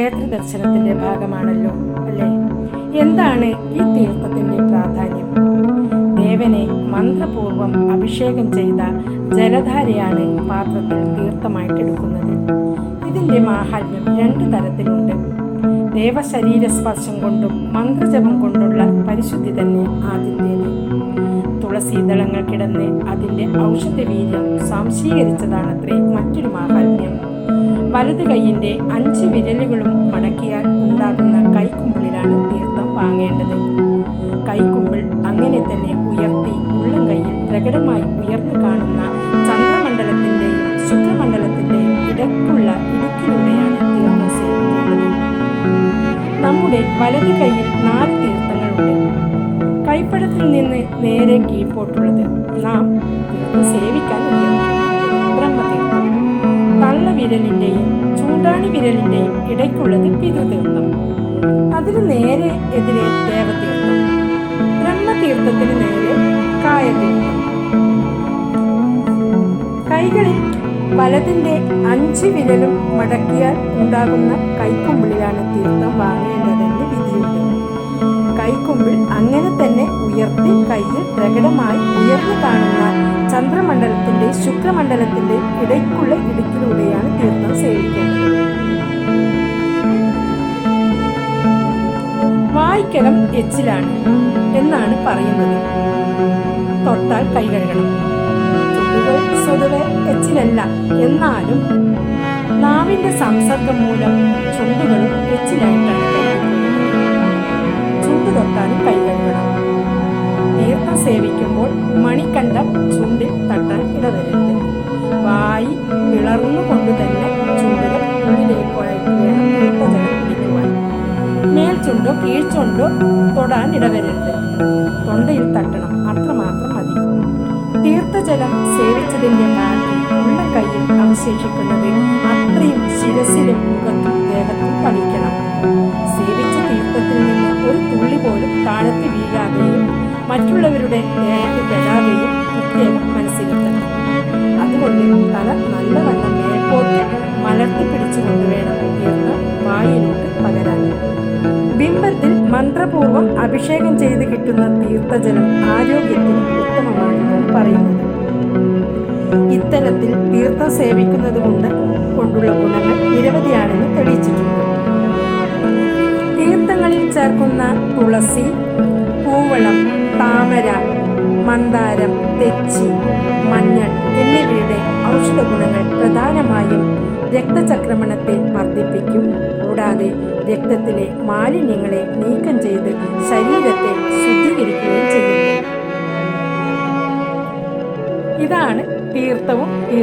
ക്ഷേത്ര ദർശനത്തിന്റെ ഭാഗമാണല്ലോ അല്ലേ? എന്താണ് ഈ തീർത്ഥത്തിന്റെ പ്രാധാന്യം? ദേവനെ മന്ത്രപൂർവം അഭിഷേകം ചെയ്ത ജലധാരയാണ് പാത്രത്തിൽ തീർത്ഥമായിട്ടെടുക്കുന്നത്. ഇതിന്റെ മാഹാത്മ്യം 2 തരത്തിലുണ്ട്. ദേവശരീര സ്പർശം കൊണ്ടും മന്ത്രജപം കൊണ്ടുള്ള പരിശുദ്ധി തന്നെ ആദ്യത്തേത്. തുളസീദളങ്ങൾ കിടന്ന് അതിന്റെ ഔഷധവീര്യം സ്വാംശീകരിച്ചതാണത്രേ മറ്റൊരു മാഹാത്മ്യം. വലതു കൈയിന്റെ 5 വിരലുകളും മടക്കിയാൽ ഉണ്ടാകുന്ന കൈക്കുമ്പിളിലാണ് തീർത്ഥം വാങ്ങേണ്ടത്. കൈക്കുമ്പിൾ അങ്ങനെ തന്നെ ഉയർത്തി ഉള്ളം കൈയിൽ പ്രകടമായി ഉയർന്നു കാണുന്ന ചന്ദ്രമണ്ഡലത്തിന്റെയും ശുക്രമണ്ഡലത്തിന്റെയും ഇടയ്ക്കുള്ള ഇടുക്കിലൂടെയാണ് തീർത്ഥം സേവിക്കേണ്ടത്. നമ്മുടെ വലതു കൈയിൽ 4 തീർത്ഥങ്ങളുണ്ട്. കൈപ്പടത്തിൽ നിന്ന് നേരെ കീഴ്പോട്ടുള്ളത് നാം തീർത്ഥം സേവിക്കാൻ ഉപയോഗിക്കുന്നത് ബ്രഹ്മതീർത്ഥം. തള്ളവിരലിന്റെയും ചൂണ്ടാണി വിരലിന്റെയും ഇടയ്ക്കുള്ളത് പിതൃതീർത്ഥം. അതിന് നേരെ എതിരെ ദേവതീർത്ഥം. ബ്രഹ്മതീർത്ഥത്തിന് നേരെ കായതീർത്ഥം. കൈകളിൽ വലതിന്റെ 5 വിരലും മടക്കിയാൽ ഉണ്ടാകുന്ന കൈക്കുമ്പിളിലാണ് തീർത്ഥം വാങ്ങേണ്ടതെന്ന് വിധിയുണ്ട്. കൈക്കുമ്പിൾ അങ്ങനെ തന്നെ ഉയർത്തി കയ്യിൽ പ്രകടമായി ഉയർന്നു കാണുന്ന ചന്ദ്രമണ്ഡലത്തിന്റെ ശുക്രമണ്ഡലത്തിന്റെ ഇടയ്ക്കുള്ള ഇടുക്കിലൂടെയാണ് തീർത്ഥം സേവിക്കേണ്ടത്. വായ്ക്കകം എച്ചിലാണ് എന്നാണ് പറയുന്നത്. തൊട്ടാൽ കൈ കഴുകണം. ചുണ്ടുകൾ സ്വതവേ എച്ചിലല്ല, എന്നാലും നാവിന്റെ സംസർഗം മൂലം ചുണ്ടുകളും എച്ചിലായിട്ടാണ് കഴുകുന്നത്. ചുണ്ടു തൊട്ടാലും കൈ കഴുകണം. തീർത്ഥം സേവിക്കുമ്പോൾ മണിക്കണ്ഠം ചുണ്ടിൽ തട്ടാൻ ഇടവരരുത്. വായി പിളർന്നുകൊണ്ട് തന്നെ ചുണ്ടുകൾ ഉള്ളിലേക്കായിട്ട് വേണം തീർത്ഥജലം കുടിക്കുവാൻ. മേൽചുണ്ടോ കീഴ്ചുണ്ടോ തൊടാൻ ഇടവരരുത്. തൊണ്ടയിൽ തട്ടണം, അത്രമാത്രം മതി. തീർത്ഥജലം സേവിച്ചതിന്റെ ബാക്കി ഉള്ള കൈയിൽ അവശേഷിക്കുന്നത് അത്രയും ശിരസിലും മുഖത്തും ദേഹത്തും തളിക്കണം. സേവിച്ച തീർത്ഥത്തിൽ നിന്ന് ഒരു തുള്ളി പോലും താഴത്ത് വീഴാതെയും മറ്റുള്ളവരുടെ ദേഹത്ത് പെടാതെയും പ്രത്യേകം മനസ്സിലെത്തണം. അതുകൊണ്ട് തല നല്ലവണ്ണം മേൽപോട്ട് മലർത്തി പിടിച്ചുകൊണ്ട് വേണം തീർത്ഥം വായിലോട്ട് പകരാൻ. ബിംബത്തിൽ മന്ത്രപൂർവം അഭിഷേകം ചെയ്ത് കിട്ടുന്ന തീർത്ഥജലം ആരോഗ്യത്തിന് ഉത്തമമാണെന്നാണ് പറയുന്നത്. ഇത്തരത്തിൽ തീർത്ഥം സേവിക്കുന്നത് കൊണ്ടുള്ള ഗുണങ്ങൾ നിരവധിയാണെന്ന് തെളിയിച്ചിട്ടുണ്ട്. തീർത്ഥങ്ങളിൽ ചേർക്കുന്ന തുളസി, കൂവളം, താമര, മന്ദാരം, തെച്ചി, മഞ്ഞൾ എന്നിവയുടെ ഔഷധ ഗുണങ്ങൾ പ്രധാനമായും രക്തചക്രമണത്തെ വർദ്ധിപ്പിക്കും. കൂടാതെ രക്തത്തിലെ മാലിന്യങ്ങളെ നീക്കം ചെയ്ത് ശരീരത്തെ ശുദ്ധീകരിക്കുകയും ചെയ്യുന്നു. ഇതാണ് തീർത്ഥവും